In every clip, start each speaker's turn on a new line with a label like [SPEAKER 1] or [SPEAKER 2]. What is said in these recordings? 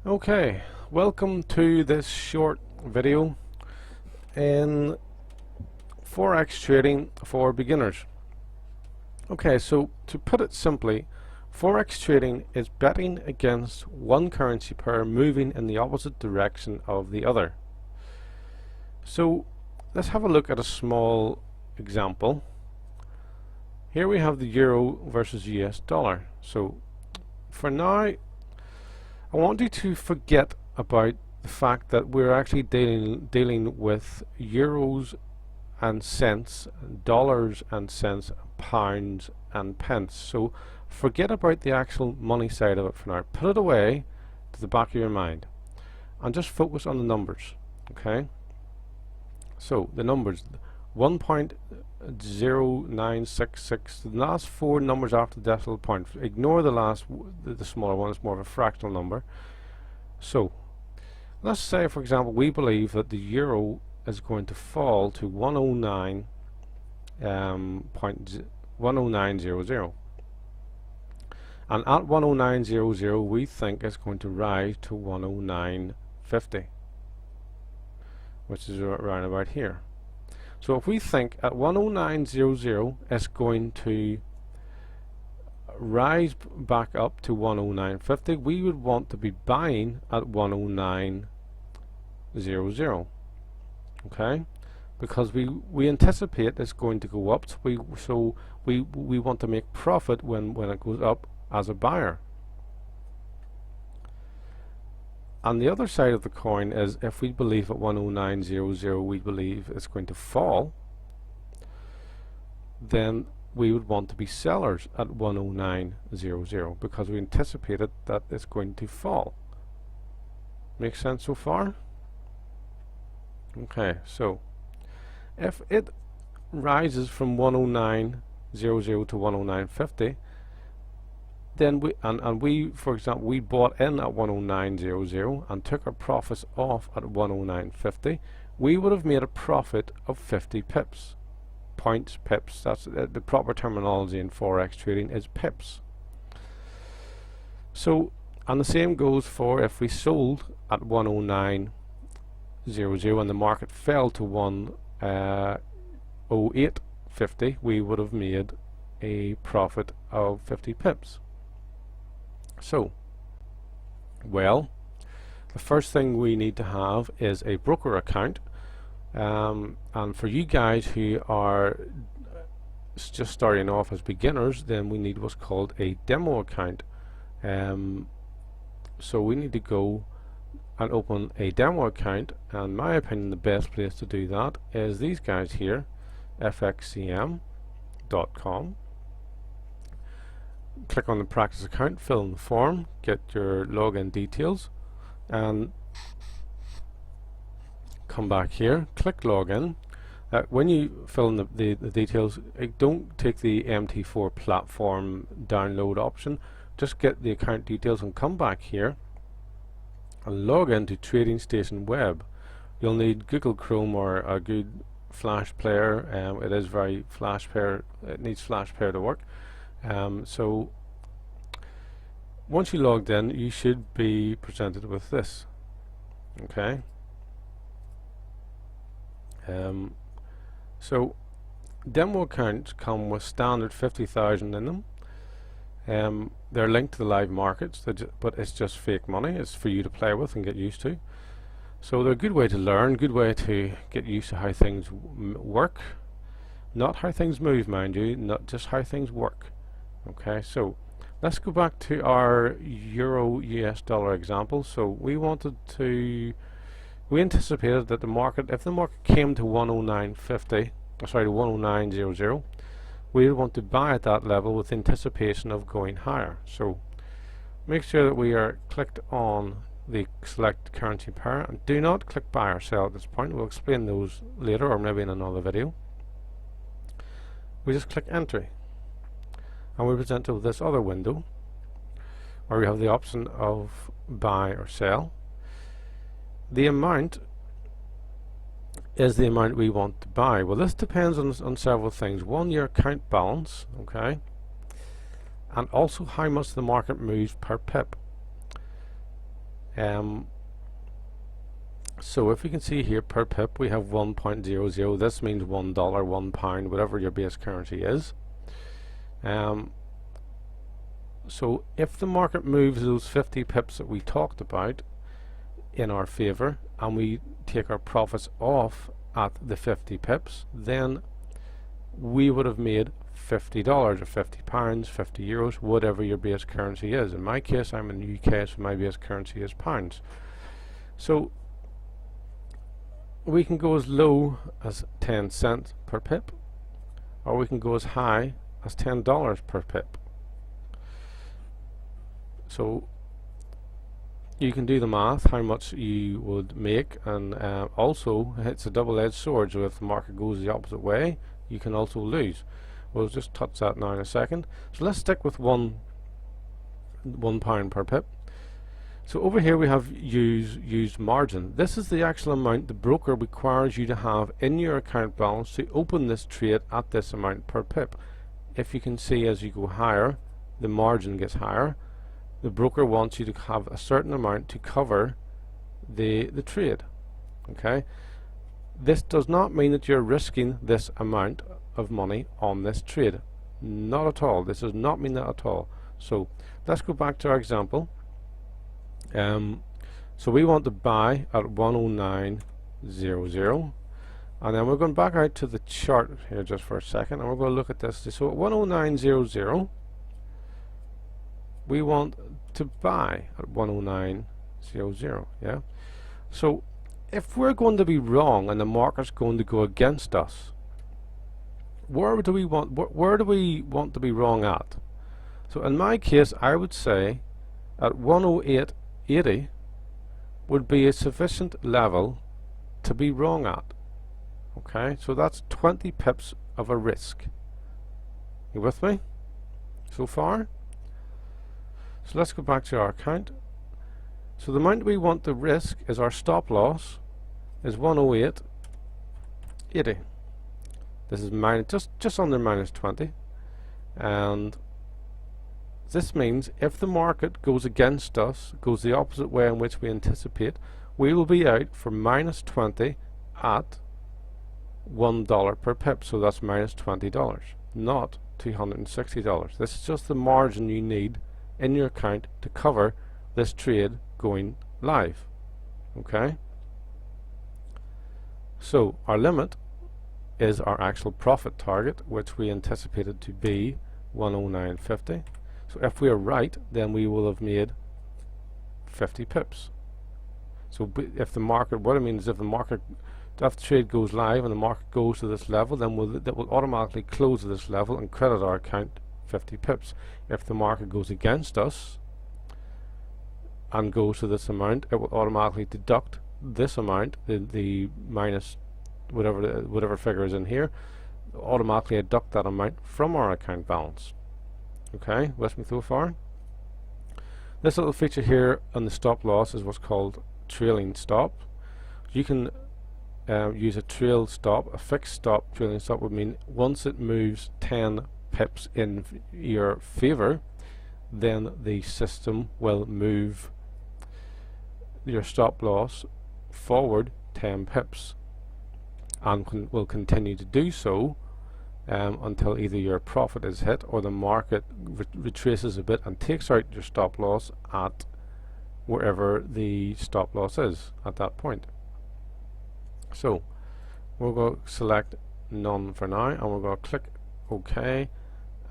[SPEAKER 1] Okay, welcome to this short video in Forex trading for beginners. Okay, so to put it simply, Forex trading is betting against one currency pair moving in the opposite direction of the other. So let's have a look at a small example. Here we have the euro versus US dollar. So for now, I want you to forget about the fact that we're actually dealing with euros and cents, dollars and cents, pounds and pence. So forget about the actual money side of it for now. Put it away to the back of your mind and just focus on the numbers. Okay? So the numbers, 1.0966, the last four numbers after the decimal point. Ignore the last, the smaller one, it's more of a fractional number. So let's say, for example, we believe that the euro is going to fall to 109.10900, and at 10900 we think it's going to rise to 109.50, which is around about here. So if we think at 10900 it's going to rise back up to 109.50, we would want to be buying at 109.00. Okay, because we anticipate it's going to go up, so we want to make profit when it goes up as a buyer. And the other side of the coin is, if we believe at 109.00 we believe it's going to fall, then we would want to be sellers at 109.00 because we anticipated that it's going to fall. Make sense so far? Okay, so if it rises from 109.00 to 109.50, then we, for example, we bought in at 109.00 and took our profits off at 109.50, we would have made a profit of 50 pips. Points, pips, that's the proper terminology in Forex trading is pips. So, and the same goes for if we sold at 109.00 and the market fell to 108.50, we would have made a profit of 50 pips. So, well, the first thing we need to have is a broker account, and for you guys who are just starting off as beginners, then we need what's called a demo account. So we need to go and open a demo account, and in my opinion the best place to do that is these guys here, fxcm.com. Click on the practice account, fill in the form, get your login details, and come back here, click login. When you fill in the details, don't take the MT4 platform download option, just get the account details and come back here and log into Trading Station Web. You'll need Google Chrome or a good Flash player. It is very Flash player, it needs Flash player to work. So once you logged in, you should be presented with this. Okay. So demo accounts come with standard 50,000 in them. They're linked to the live markets, but it's just fake money. It's for you to play with and get used to. So they're a good way to learn, good way to get used to how things work. Not how things move, mind you, not just how things work. Okay, so let's go back to our euro US dollar example. So we anticipated that the market, if the market came to 109.50, sorry, to 109.00, we want to buy at that level with anticipation of going higher. So make sure that we are clicked on the select currency pair, and do not click buy or sell at this point. We'll explain those later or maybe in another video. We just click entry, and we're presented with this other window where we have the option of buy or sell. The amount is the amount we want to buy. Well, this depends on several things. One, your account balance, okay, and also how much the market moves per pip. Um, so if you can see here, per pip we have 1.00. This means $1, £1, whatever your base currency is. So if the market moves those 50 pips that we talked about in our favor, and we take our profits off at the 50 pips, then we would have made $50 or £50, €50, whatever your base currency is. In my case, I'm in the UK, so my base currency is pounds. So we can go as low as 10 cents per pip, or we can go as high as $10 per pip. So you can do the math, how much you would make, and also it's a double-edged sword, so if the market goes the opposite way, you can also lose. We'll just touch that now in a second. So let's stick with £1 per pip. So over here we have used margin. This is the actual amount the broker requires you to have in your account balance to open this trade at this amount per pip. If you can see, as you go higher, the margin gets higher. The broker wants you to have a certain amount to cover the trade. Okay, this does not mean that you're risking this amount of money on this trade. Not at all. This does not mean that at all. So let's go back to our example. So we want to buy at 109.00, and then we're going back out to the chart here just for a second, and we're going to look at this. So at 109.00 we want to buy at 109.00. Yeah, so if we're going to be wrong and the market's going to go against us, where do we want to be wrong at? So in my case, I would say at 108.80 would be a sufficient level to be wrong at. Okay, so that's 20 pips of a risk. You with me so far? So let's go back to our account. So the amount we want to risk is our stop loss is 108.80. This is just under minus 20, and this means if the market goes against us, goes the opposite way in which we anticipate, we will be out for minus 20 at $1 per pip. So that's minus $20, not $260. This is just the margin you need in your account to cover this trade going live. Okay, so our limit is our actual profit target, which we anticipated to be 109.50. so if we are right, then we will have made 50 pips. So if the market, what I mean is if the trade goes live and the market goes to this level, then that will automatically close at this level and credit our account 50 pips. If the market goes against us and goes to this amount, it will automatically deduct this amount, the minus whatever figure is in here, automatically deduct that amount from our account balance. Okay, with me so far? This little feature here on the stop loss is what's called trailing stop. You can use a trail stop. A fixed stop, trailing stop, would mean once it moves 10 pips in your favor, then the system will move your stop loss forward 10 pips and will continue to do so until either your profit is hit or the market retraces a bit and takes out your stop loss at wherever the stop loss is at that point. So we'll go select none for now, and we're going to click OK,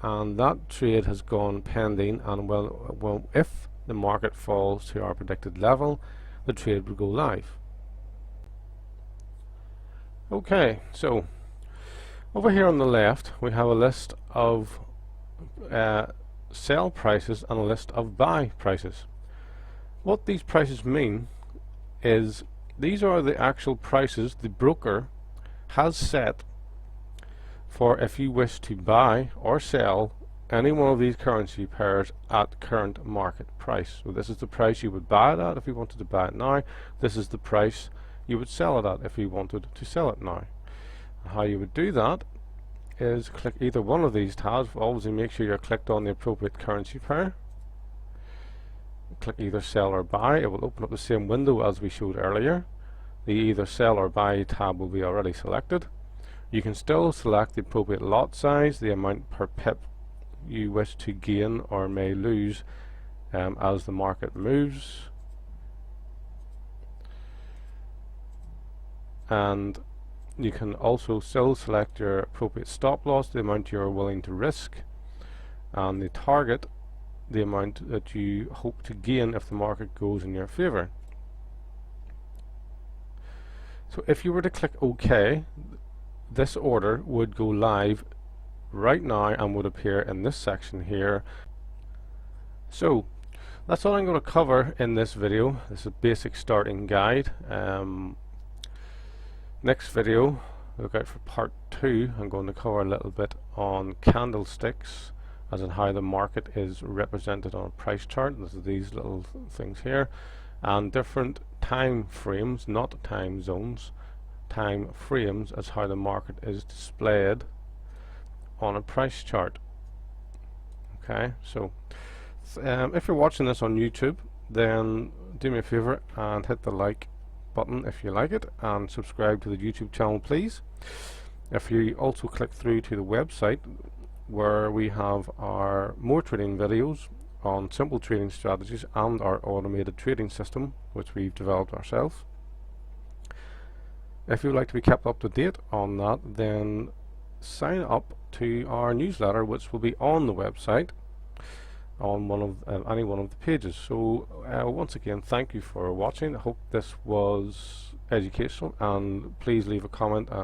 [SPEAKER 1] and that trade has gone pending, and well, if the market falls to our predicted level, the trade will go live. Okay, so over here on the left we have a list of sell prices and a list of buy prices. What these prices mean is these are the actual prices the broker has set for if you wish to buy or sell any one of these currency pairs at current market price. So this is the price you would buy it at if you wanted to buy it now. This is the price you would sell it at if you wanted to sell it now. And how you would do that is click either one of these tabs. Always make sure you're clicked on the appropriate currency pair. click either sell or buy, it will open up the same window as we showed earlier. The either sell or buy tab will be already selected. You can still select the appropriate lot size, the amount per pip you wish to gain or may lose as the market moves, and you can also still select your appropriate stop loss, the amount you're willing to risk, and the target, the amount that you hope to gain if the market goes in your favor. So if you were to click OK, this order would go live right now and would appear in this section here. So that's all I'm going to cover in this video. This is a basic starting guide. Next video, look out for part 2. I'm going to cover a little bit on candlesticks, as in how the market is represented on a price chart. This is these little things here, and different time frames, not time zones, time frames, as how the market is displayed on a price chart. Okay, so if you're watching this on YouTube, then do me a favor and hit the like button if you like it, and subscribe to the YouTube channel please. If you also click through to the website where we have our more trading videos on simple trading strategies and our automated trading system which we've developed ourselves. If you would like to be kept up to date on that, then sign up to our newsletter, which will be on the website on one of any one of the pages. So once again, thank you for watching. I hope this was educational, and please leave a comment and